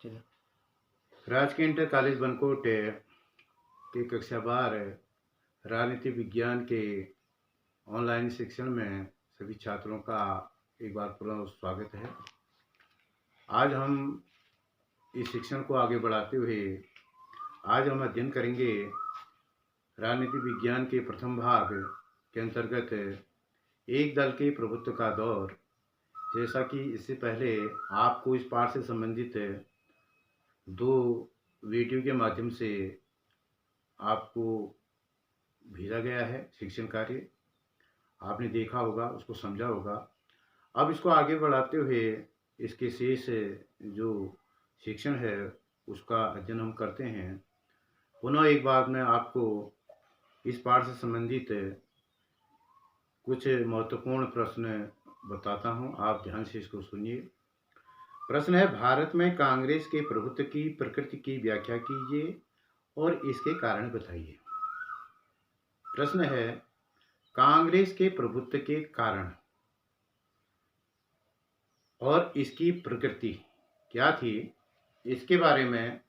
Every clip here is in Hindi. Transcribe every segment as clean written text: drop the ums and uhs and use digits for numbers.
चलो। राजकीय इंटर कॉलेज बनकोट की कक्षा 12 राजनीति विज्ञान के ऑनलाइन शिक्षण में सभी छात्रों का एक बार पुनः स्वागत है। आज हम इस शिक्षण को आगे बढ़ाते हुए आज हम अध्ययन करेंगे राजनीति विज्ञान के प्रथम भाग के अंतर्गत एक दल के प्रभुत्व का दौर। जैसा कि इससे पहले आपको इस पाठ से संबंधित 2 वीडियो के माध्यम से आपको भेजा गया है शिक्षण कार्य, आपने देखा होगा, उसको समझा होगा। अब इसको आगे बढ़ाते हुए इसके शेष जो शिक्षण है उसका अध्ययन हम करते हैं। पुनः एक बार मैं आपको इस पाठ से संबंधित कुछ महत्वपूर्ण प्रश्न बताता हूं, आप ध्यान से इसको सुनिए। प्रश्न है, भारत में कांग्रेस के प्रभुत्व की प्रकृति की व्याख्या कीजिए और इसके कारण बताइए। प्रश्न है, कांग्रेस के प्रभुत्व के कारण और इसकी प्रकृति क्या थी, इसके बारे में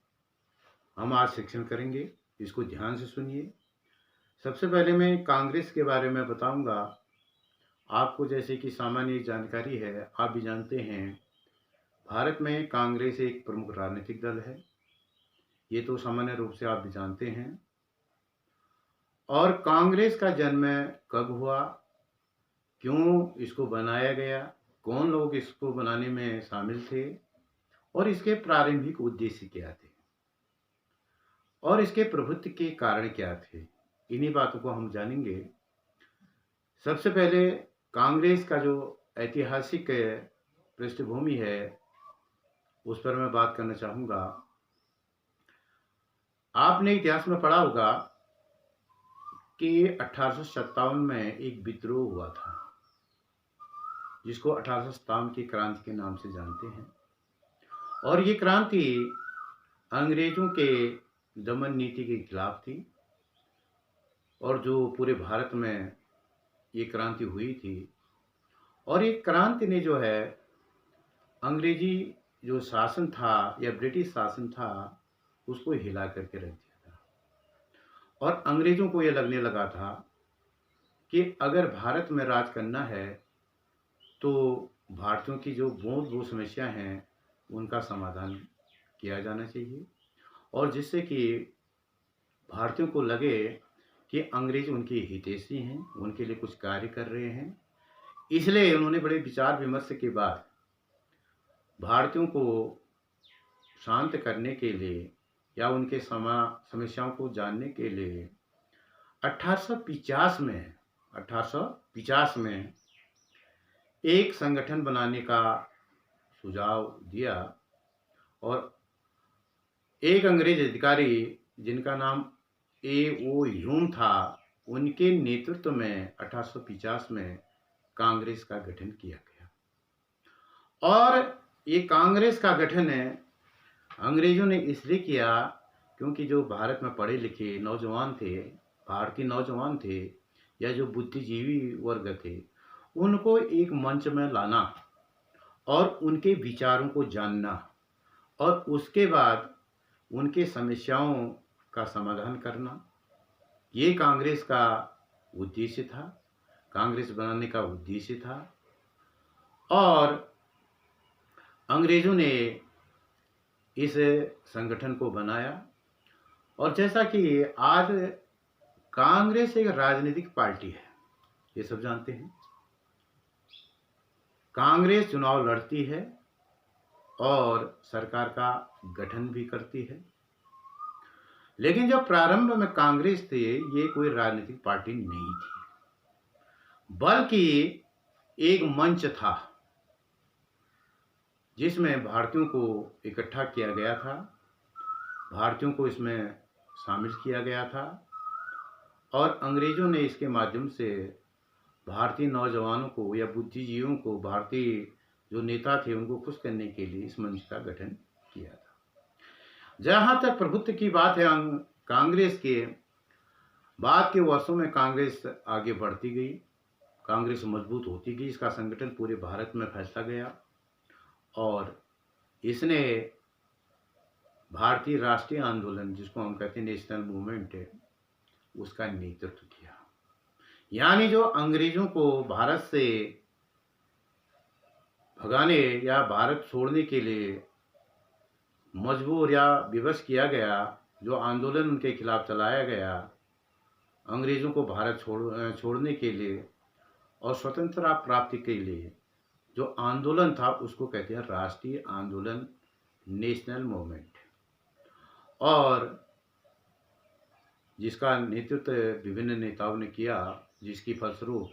हम आज शिक्षण करेंगे। इसको ध्यान से सुनिए। सबसे पहले मैं कांग्रेस के बारे में बताऊंगा आपको। जैसे कि सामान्य जानकारी है, आप भी जानते हैं, भारत में कांग्रेस एक प्रमुख राजनीतिक दल है। ये तो सामान्य रूप से आप भी जानते हैं। और कांग्रेस का जन्म कब हुआ, क्यों इसको बनाया गया, कौन लोग इसको बनाने में शामिल थे और इसके प्रारंभिक उद्देश्य क्या थे और इसके प्रभुत्व के कारण क्या थे, इन्हीं बातों को हम जानेंगे। सबसे पहले कांग्रेस का जो ऐतिहासिक पृष्ठभूमि है उस पर मैं बात करना चाहूँगा। आपने इतिहास में पढ़ा होगा कि 1857 में एक विद्रोह हुआ था जिसको 1857 की क्रांति के नाम से जानते हैं। और ये क्रांति अंग्रेजों के दमन नीति के खिलाफ थी और जो पूरे भारत में ये क्रांति हुई थी। और ये क्रांति ने जो है अंग्रेजी जो शासन था या ब्रिटिश शासन था उसको हिला करके रख दिया था। और अंग्रेजों को ये लगने लगा था कि अगर भारत में राज करना है तो भारतीयों की जो बहुत समस्या हैं उनका समाधान किया जाना चाहिए, और जिससे कि भारतीयों को लगे कि अंग्रेज उनके हितैषी हैं, उनके लिए कुछ कार्य कर रहे हैं। इसलिए उन्होंने बड़े विचार विमर्श के बाद भारतीयों को शांत करने के लिए या उनके समस्याओं को जानने के लिए 1850 में एक संगठन बनाने का सुझाव दिया। और एक अंग्रेज अधिकारी जिनका नाम A.O. ह्यूम था, उनके नेतृत्व में 1850 में कांग्रेस का गठन किया गया। और ये कांग्रेस का गठन अंग्रेजों ने इसलिए किया क्योंकि जो भारत में पढ़े लिखे नौजवान थे, भारतीय नौजवान थे या जो बुद्धिजीवी वर्ग थे, उनको एक मंच में लाना और उनके विचारों को जानना और उसके बाद उनके समस्याओं का समाधान करना, ये कांग्रेस का उद्देश्य था, कांग्रेस बनाने का उद्देश्य था। और अंग्रेजों ने इस संगठन को बनाया। और जैसा कि आज कांग्रेस एक राजनीतिक पार्टी है, ये सब जानते हैं। कांग्रेस चुनाव लड़ती है और सरकार का गठन भी करती है। लेकिन जब प्रारंभ में कांग्रेस थी, ये कोई राजनीतिक पार्टी नहीं थी, बल्कि एक मंच था जिसमें भारतीयों को इकट्ठा किया गया था, भारतीयों को इसमें शामिल किया गया था। और अंग्रेजों ने इसके माध्यम से भारतीय नौजवानों को या बुद्धिजीवियों को, भारतीय जो नेता थे, उनको खुश करने के लिए इस मंच का गठन किया था। जहां तक प्रभुत्व की बात है, कांग्रेस के बाद के वर्षों में कांग्रेस आगे बढ़ती गई, कांग्रेस मजबूत होती गई, इसका संगठन पूरे भारत में फैलता गया और इसने भारतीय राष्ट्रीय आंदोलन, जिसको हम कहते हैं नेशनल मूवमेंट है, उसका नेतृत्व किया। यानी जो अंग्रेजों को भारत से भगाने या भारत छोड़ने के लिए मजबूर या विवश किया गया, जो आंदोलन उनके खिलाफ चलाया गया अंग्रेजों को भारत छोड़ने के लिए और स्वतंत्रता प्राप्ति के लिए, जो आंदोलन था उसको कहते हैं राष्ट्रीय आंदोलन, नेशनल मूवमेंट। और जिसका नेतृत्व विभिन्न नेताओं ने किया, जिसकी फलस्वरूप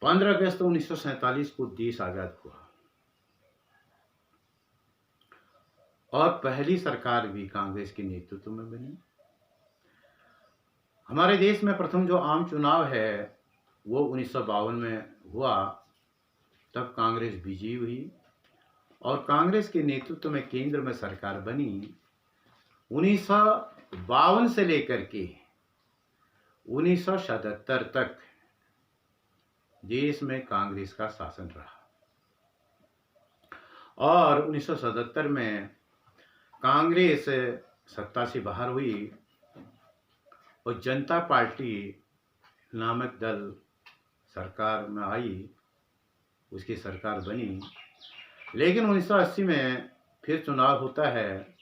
15 अगस्त 1947 को देश आजाद हुआ और पहली सरकार भी कांग्रेस के नेतृत्व में बनी। हमारे देश में प्रथम जो आम चुनाव है वो 1952 में हुआ, तब कांग्रेस विजयी हुई और कांग्रेस के नेतृत्व में केंद्र में सरकार बनी। 1952 से लेकर के 1977 तक देश में कांग्रेस का शासन रहा और 1977 में कांग्रेस सत्ता से बाहर हुई और जनता पार्टी नामक दल सरकार में आई, उसकी सरकार बनी। लेकिन 1980 में फिर चुनाव होता है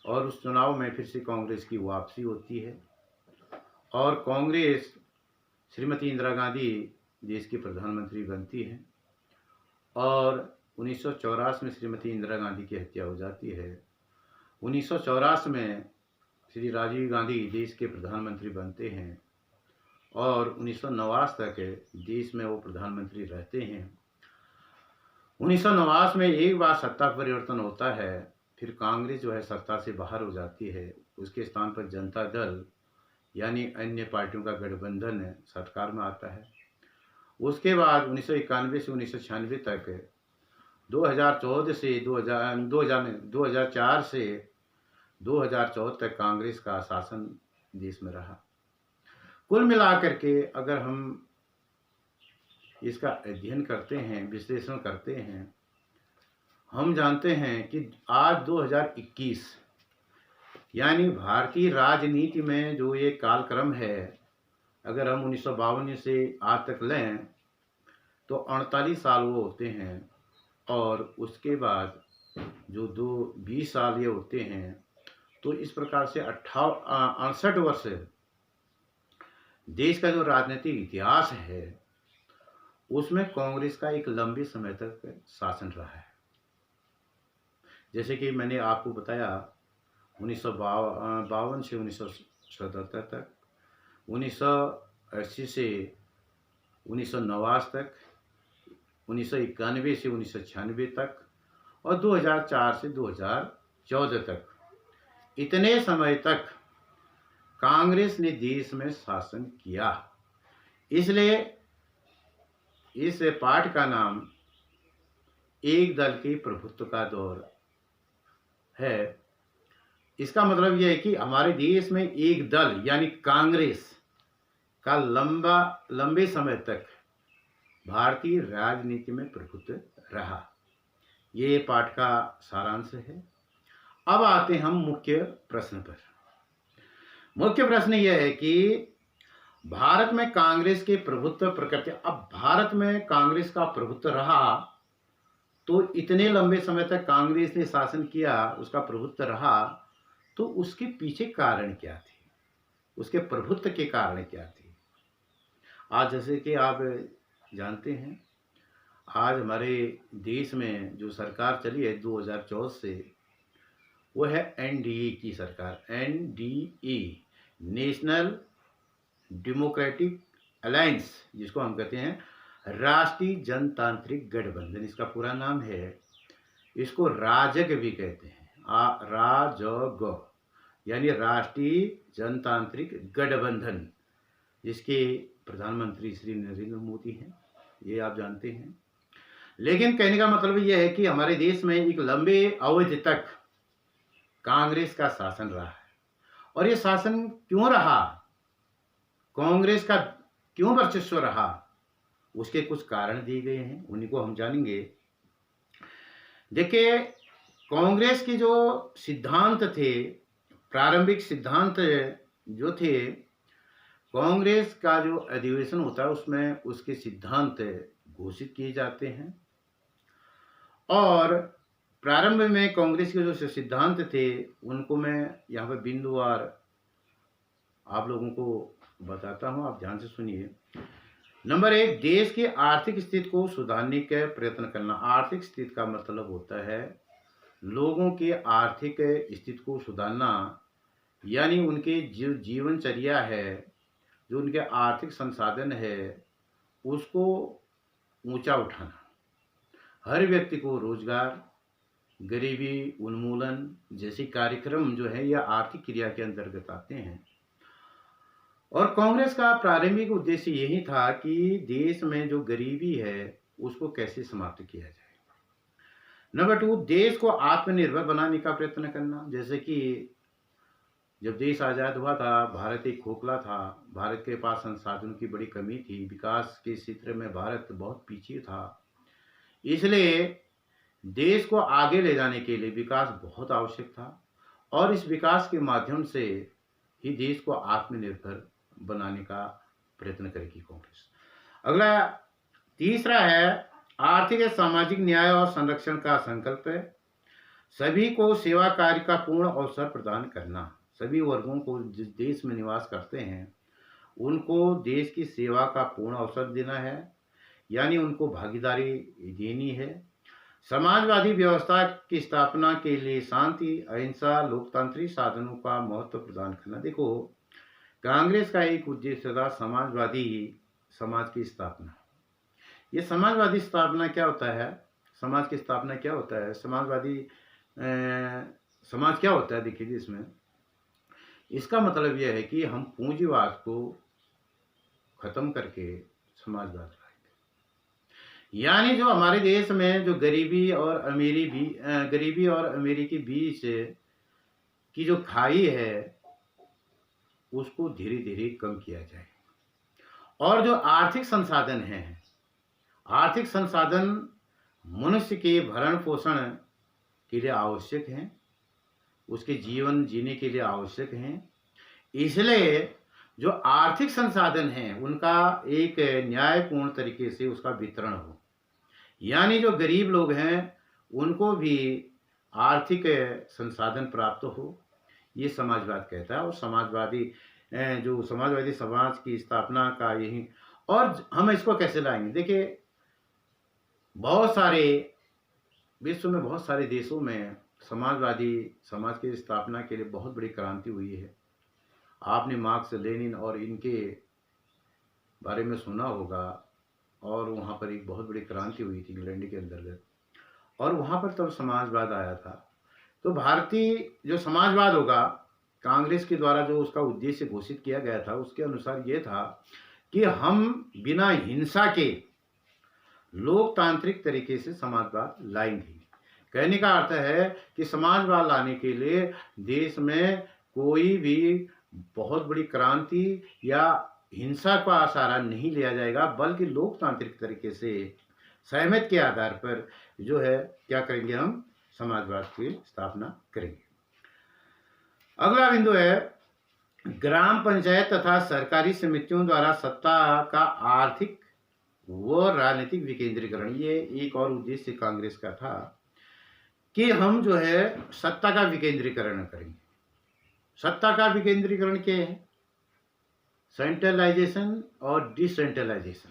और उस चुनाव में फिर से कांग्रेस की वापसी होती है और कांग्रेस, श्रीमती इंदिरा गांधी देश की प्रधानमंत्री बनती है और 1984 में श्रीमती इंदिरा गांधी की हत्या हो जाती है। 1984 में श्री राजीव गांधी देश के प्रधानमंत्री बनते हैं और 1989 तक देश में वो प्रधानमंत्री रहते हैं। 1989 में एक बार सत्ता परिवर्तन होता है, फिर कांग्रेस जो है सत्ता से बाहर हो जाती है, उसके स्थान पर जनता दल यानी अन्य पार्टियों का गठबंधन सरकार में आता है। उसके बाद 1991 से 1996 तक 2004 से 2014 तक कांग्रेस का शासन देश में रहा। कुल मिलाकर के अगर हम इसका अध्ययन करते हैं, विश्लेषण करते हैं, हम जानते हैं कि आज 2021 यानी भारतीय राजनीति में जो ये कालक्रम है, अगर हम 1952 से आज तक लें तो 48 साल वो होते हैं और उसके बाद जो 20 साल ये होते हैं, तो इस प्रकार से 68 वर्ष देश का जो राजनीतिक इतिहास है उसमें कांग्रेस का एक लंबे समय तक शासन रहा है। जैसे कि मैंने आपको बताया 1952 से 1977 तक, 1980 से 1989 तक, 1991 से 1996 तक और 2004 से 2014 तक, इतने समय तक कांग्रेस ने देश में शासन किया। इसलिए इस पाठ का नाम एक दल के प्रभुत्व का दौर है। इसका मतलब यह है कि हमारे देश में एक दल यानी कांग्रेस का लंबे समय तक भारतीय राजनीति में प्रभुत्व रहा। ये पाठ का सारांश है। अब आते हम मुख्य प्रश्न पर। मुख्य प्रश्न यह है कि भारत में कांग्रेस के प्रभुत्व प्रकृति, अब भारत में कांग्रेस का प्रभुत्व रहा तो इतने लंबे समय तक कांग्रेस ने शासन किया, उसका प्रभुत्व रहा, तो उसके पीछे कारण क्या थे, उसके प्रभुत्व के कारण क्या थे। आज जैसे कि आप जानते हैं, आज हमारे देश में जो सरकार चली है 2014 से, वो है एनडीए की सरकार। एनडीए, नेशनल डेमोक्रेटिक अलायंस, जिसको हम कहते हैं राष्ट्रीय जनतांत्रिक गठबंधन, इसका पूरा नाम है। इसको राजग भी कहते हैं, राजग यानी राष्ट्रीय जनतांत्रिक गठबंधन, जिसके प्रधानमंत्री श्री नरेंद्र मोदी हैं, ये आप जानते हैं। लेकिन कहने का मतलब यह है कि हमारे देश में एक लंबे अवधि तक कांग्रेस का शासन रहा है। और ये शासन क्यों रहा, कांग्रेस का क्यों वर्चस्व रहा, उसके कुछ कारण दिए गए हैं, उन्हीं को हम जानेंगे। देखिए, कांग्रेस के जो सिद्धांत थे, प्रारंभिक सिद्धांत जो थे, कांग्रेस का जो अधिवेशन होता है उसमें उसके सिद्धांत घोषित किए जाते हैं। और प्रारंभ में कांग्रेस के जो सिद्धांत थे उनको मैं यहाँ पर बिंदुवार आप लोगों को बताता हूँ, आप ध्यान से सुनिए। नंबर 1, देश की आर्थिक स्थिति को सुधारने का प्रयत्न करना। आर्थिक स्थिति का मतलब होता है लोगों की आर्थिक स्थिति को सुधारना, यानी उनके जो जीवनचर्या है, जो उनके आर्थिक संसाधन है, उसको ऊंचा उठाना। हर व्यक्ति को रोजगार, गरीबी उन्मूलन जैसे कार्यक्रम जो है यह आर्थिक क्रिया के अंतर्गत आते हैं। और कांग्रेस का प्रारंभिक उद्देश्य यही था कि देश में जो गरीबी है उसको कैसे समाप्त किया जाए। नंबर 2, देश को आत्मनिर्भर बनाने का प्रयत्न करना। जैसे कि जब देश आज़ाद हुआ था, भारत एक खोखला था, भारत के पास संसाधनों की बड़ी कमी थी, विकास के क्षेत्र में भारत बहुत पीछे था। इसलिए देश को आगे ले जाने के लिए विकास बहुत आवश्यक था और इस विकास के माध्यम से ही देश को आत्मनिर्भर बनाने का प्रयत्न करेगी कांग्रेस। अगला तीसरा है आर्थिक और सामाजिक न्याय और संरक्षण का संकल्प है। सभी को सेवा कार्य का पूर्ण अवसर प्रदान करना। सभी वर्गों को जिस देश में निवास करते हैं उनको देश की सेवा का पूर्ण अवसर देना है, यानी उनको भागीदारी देनी है। समाजवादी व्यवस्था की स्थापना के लिए शांति, अहिंसा, लोकतांत्रिक साधनों का महत्व प्रदान करना। देखो, कांग्रेस का एक उद्देश्य था समाजवादी समाज की स्थापना। ये समाजवादी स्थापना क्या होता है? समाज की स्थापना क्या होता है? समाजवादी समाज क्या होता है? देखिए इसमें इसका मतलब यह है कि हम पूंजीवाद को खत्म करके समाजवाद लाएंगे। यानी जो हमारे देश में जो गरीबी और अमीरी के बीच की जो खाई है उसको धीरे धीरे कम किया जाए। और जो आर्थिक संसाधन हैं, आर्थिक संसाधन मनुष्य के भरण पोषण के लिए आवश्यक हैं, उसके जीवन जीने के लिए आवश्यक हैं। इसलिए जो आर्थिक संसाधन हैं उनका एक न्यायपूर्ण तरीके से उसका वितरण हो, यानी जो गरीब लोग हैं उनको भी आर्थिक संसाधन प्राप्त हो, ये समाजवाद कहता है। और जो समाजवादी समाज की स्थापना का यही। और हम इसको कैसे लाएंगे? देखिए, बहुत सारे विश्व में बहुत सारे देशों में समाजवादी समाज की स्थापना के लिए बहुत बड़ी क्रांति हुई है। आपने मार्क्स, लेनिन और इनके बारे में सुना होगा। और वहाँ पर एक बहुत बड़ी क्रांति हुई थी इंग्लैंड के अंतर्गत, और वहाँ पर तब समाजवाद आया था। तो भारतीय जो समाजवाद होगा, कांग्रेस के द्वारा जो उसका उद्देश्य घोषित किया गया था उसके अनुसार ये था कि हम बिना हिंसा के लोकतांत्रिक तरीके से समाजवाद लाएंगे। कहने का अर्थ है कि समाजवाद लाने के लिए देश में कोई भी बहुत बड़ी क्रांति या हिंसा का सहारा नहीं लिया जाएगा, बल्कि लोकतांत्रिक तरीके से सहमति के आधार पर जो है क्या करेंगे, हम समाजवाद की स्थापना करेंगे। अगला बिंदु है ग्राम पंचायत तथा सरकारी समितियों द्वारा सत्ता का आर्थिक व राजनीतिक विकेंद्रीकरण। ये एक और उद्देश्य कांग्रेस का था कि हम जो है सत्ता का विकेंद्रीकरण करेंगे। सत्ता का विकेंद्रीकरण क्या है? सेंट्रलाइजेशन और डिसेंट्रलाइजेशन।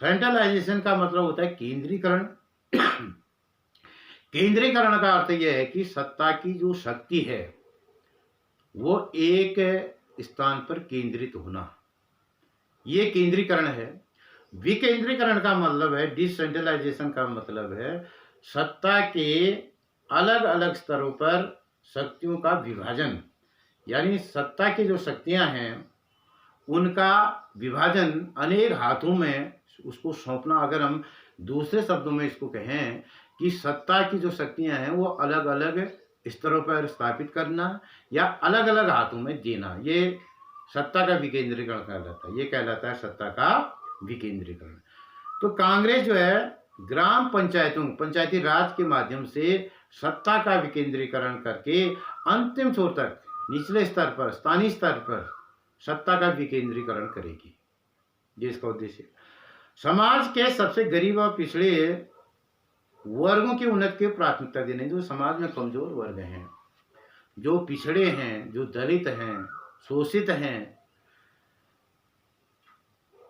सेंट्रलाइजेशन का मतलब होता है केंद्रीकरण। केंद्रीकरण का अर्थ यह है कि सत्ता की जो शक्ति है वो एक स्थान पर केंद्रित होना, ये केंद्रीकरण है। विकेंद्रीकरण का मतलब है, डिसेंट्रलाइजेशन का मतलब है सत्ता के अलग अलग स्तरों पर शक्तियों का विभाजन, यानी सत्ता की जो शक्तियां हैं उनका विभाजन अनेक हाथों में उसको सौंपना। अगर हम दूसरे शब्दों में इसको कहें कि सत्ता की जो शक्तियां हैं वो अलग अलग स्तरों पर स्थापित करना या अलग अलग हाथों में देना, ये सत्ता का विकेंद्रीकरण कहलाता है। ये कहलाता है सत्ता का विकेंद्रीकरण। तो कांग्रेस जो है ग्राम पंचायतों, पंचायती राज के माध्यम से सत्ता का विकेंद्रीकरण करके अंतिम छोर तक निचले स्तर पर, स्थानीय स्तर पर सत्ता का विकेंद्रीकरण करेगी। ये इसका उद्देश्य है। समाज के सबसे गरीब और पिछड़े वर्गों की उन्नति को प्राथमिकता देने, जो समाज में कमजोर वर्ग हैं, जो पिछड़े हैं, जो दलित हैं, शोषित हैं,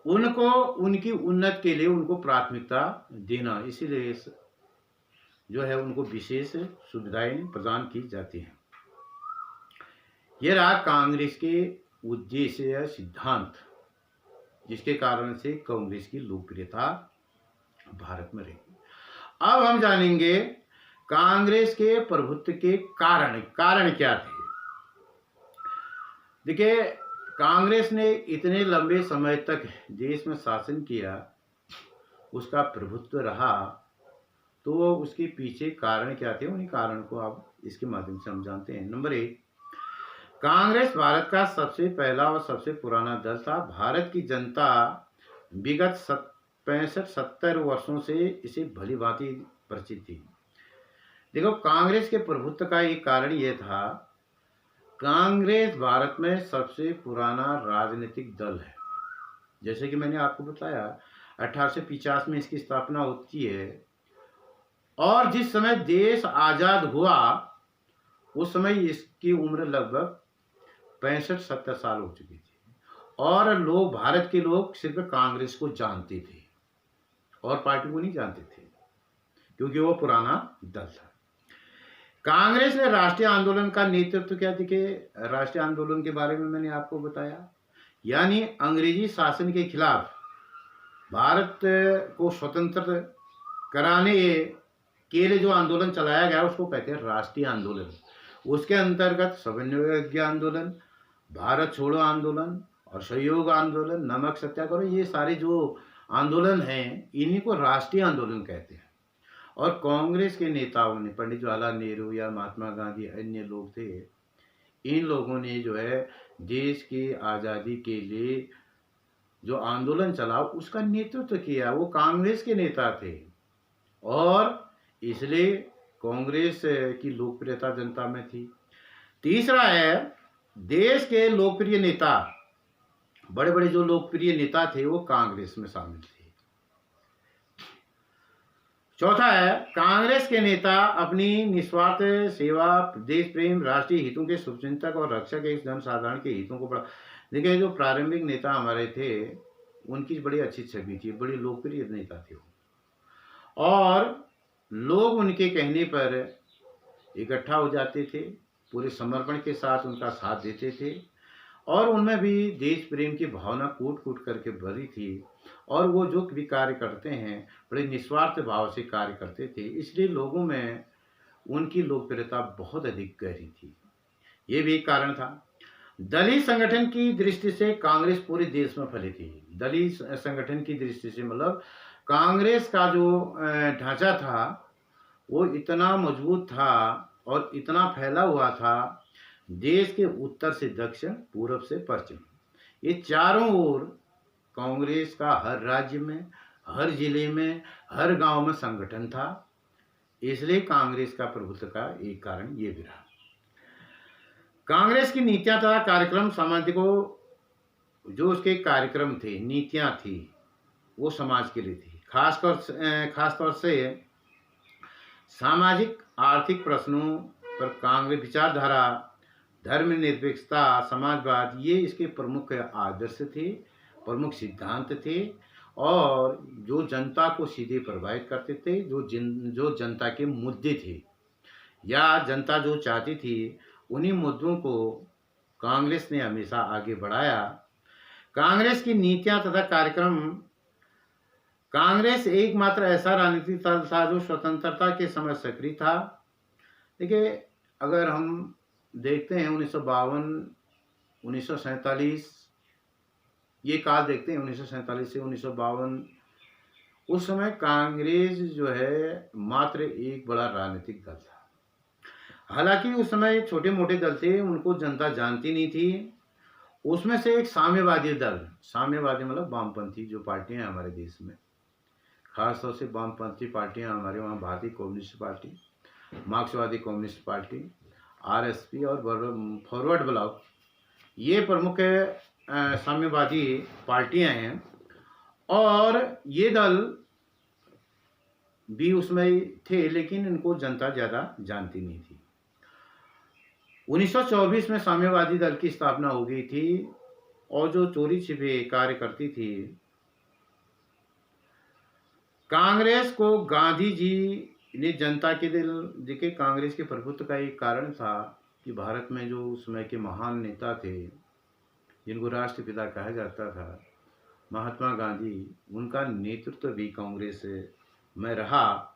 उनको उनकी उन्नति के लिए उनको प्राथमिकता देना, इसीलिए जो है उनको विशेष सुविधाएं प्रदान की जाती हैं। यह रहा कांग्रेस के उद्देश्य या सिद्धांत, जिसके कारण से कांग्रेस की लोकप्रियता भारत में रही। अब हम जानेंगे कांग्रेस के प्रभुत्व के कारण क्या थे। देखिए, कांग्रेस ने इतने लंबे समय तक देश में शासन किया, उसका प्रभुत्व रहा, तो उसके पीछे कारण क्या थे, उन्हीं कारण को अब इसके माध्यम से हम जानते हैं। नंबर 1, कांग्रेस भारत का सबसे पहला और सबसे पुराना दल था। भारत की जनता विगत 65-70 वर्षों से इसे भली भांति परिचित थी। देखो, कांग्रेस के प्रभुत्व का एक कारण यह था, कांग्रेस भारत में सबसे पुराना राजनीतिक दल है। जैसे कि मैंने आपको बताया, 1850 में इसकी स्थापना होती है, और जिस समय देश आजाद हुआ उस समय इसकी उम्र लगभग 65-70 साल हो चुकी थी, और लोग, भारत के लोग सिर्फ कांग्रेस को जानते थे और पार्टी को नहीं जानते थे, क्योंकि वो पुराना दल था। कांग्रेस ने राष्ट्रीय आंदोलन का नेतृत्व किया। देखिए, राष्ट्रीय आंदोलन के बारे में मैंने आपको बताया, यानी अंग्रेजी शासन के खिलाफ भारत को स्वतंत्र कराने के लिए जो आंदोलन चलाया गया उसको कहते हैं राष्ट्रीय आंदोलन। उसके अंतर्गत सविनय आंदोलन, भारत छोड़ो आंदोलन और सहयोग आंदोलन, नमक सत्याग्रह, ये सारे जो आंदोलन हैं इन्हीं को राष्ट्रीय आंदोलन कहते हैं। और कांग्रेस के नेताओं ने, पंडित जवाहरलाल नेहरू या महात्मा गांधी, अन्य लोग थे, इन लोगों ने जो है देश की आज़ादी के लिए जो आंदोलन चला उसका नेतृत्व किया, वो कांग्रेस के नेता थे, और इसलिए कांग्रेस की लोकप्रियता जनता में थी। तीसरा है, देश के लोकप्रिय नेता, बड़े बड़े जो लोकप्रिय नेता थे वो कांग्रेस में शामिल थे। चौथा है, कांग्रेस के नेता अपनी निस्वार्थ सेवा, देश प्रेम, राष्ट्रीय हितों के शुभचिंतक और रक्षक, एक जनसाधारण के हितों को बढ़ा। देखिए, जो प्रारंभिक नेता हमारे थे उनकी बड़ी अच्छी छवि थी, बड़ी लोकप्रिय नेता थे वो, और लोग उनके कहने पर इकट्ठा हो जाते थे, पूरे समर्पण के साथ उनका साथ देते थे, और उनमें भी देश प्रेम की भावना कूट कूट करके भरी थी, और वो जो भी कार्य करते हैं बड़े निस्वार्थ भाव से कार्य करते थे, इसलिए लोगों में उनकी लोकप्रियता बहुत अधिक गहरी थी। ये भी एक कारण था। दलित संगठन की दृष्टि से कांग्रेस पूरे देश में फैली थी। दलित संगठन की दृष्टि से मतलब कांग्रेस का जो ढांचा था वो इतना मजबूत था और इतना फैला हुआ था, देश के उत्तर से दक्षिण, पूरब से पश्चिम, ये चारों ओर कांग्रेस का हर राज्य में, हर जिले में, हर गांव में संगठन था। इसलिए कांग्रेस का प्रभुत्व का एक कारण ये भी रहा। कांग्रेस की नीतियां तथा कार्यक्रम, समाज को जो उसके कार्यक्रम थे, नीतियां थी, वो समाज के लिए थी। खासतौर से सामाजिक आर्थिक प्रश्नों पर कांग्रेस विचारधारा, धर्मनिरपेक्षता, समाजवाद, ये इसके प्रमुख आदर्श थे, प्रमुख सिद्धांत थे, और जो जनता को सीधे प्रभावित करते थे, जो जनता के मुद्दे थे या जनता जो चाहती थी, उन्हीं मुद्दों को कांग्रेस ने हमेशा आगे बढ़ाया। कांग्रेस की नीतियां तथा कार्यक्रम, कांग्रेस एकमात्र ऐसा राजनीतिक दल था जो स्वतंत्रता के समय सक्रिय था। देखिए, अगर हम देखते हैं 1952, 1947, ये काल देखते हैं 1947 से 1952, उस समय कांग्रेस जो है मात्र एक बड़ा राजनीतिक दल था। हालांकि उस समय छोटे मोटे दल थे, उनको जनता जानती नहीं थी। उसमें से एक साम्यवादी दल, साम्यवादी मतलब वामपंथी जो पार्टियां हैं हमारे देश में, खासतौर से वामपंथी पार्टियां हमारे वहाँ, भारतीय कम्युनिस्ट पार्टी, मार्क्सवादी कम्युनिस्ट पार्टी, आरएसपी और फॉरवर्ड ब्लॉक, ये प्रमुख साम्यवादी पार्टियां हैं। और ये दल भी उसमें थे, लेकिन इनको जनता ज़्यादा जानती नहीं थी। 1924 में साम्यवादी दल की स्थापना हो गई थी और जो चोरी छिपे कार्य करती थी, कांग्रेस को गांधी जी ने जनता के दिल, देखिए कांग्रेस के प्रभुत्व का एक कारण था कि भारत में जो उस समय के महान नेता थे जिनको राष्ट्रपिता कहा जाता था, महात्मा गांधी, उनका नेतृत्व भी कांग्रेस में रहा।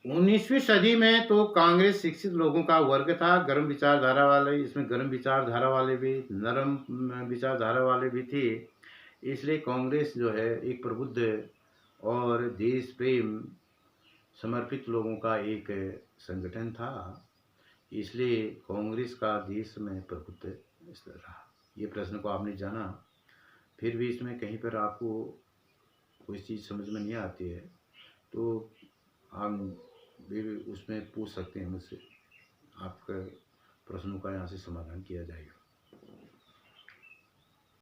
19वीं सदी में तो कांग्रेस शिक्षित लोगों का वर्ग था, गर्म विचारधारा वाले, इसमें गर्म विचारधारा वाले भी, नरम विचारधारा वाले भी थे। इसलिए कांग्रेस जो है एक प्रबुद्ध और देश प्रेम समर्पित लोगों का एक संगठन था। इसलिए कांग्रेस का देश में प्रभुत्व रहा। ये प्रश्न को आपने जाना, फिर भी इसमें कहीं पर आपको कोई चीज़ समझ में नहीं आती है तो हम भी उसमें पूछ सकते हैं मुझसे, आपके प्रश्नों का यहाँ से समाधान किया जाएगा।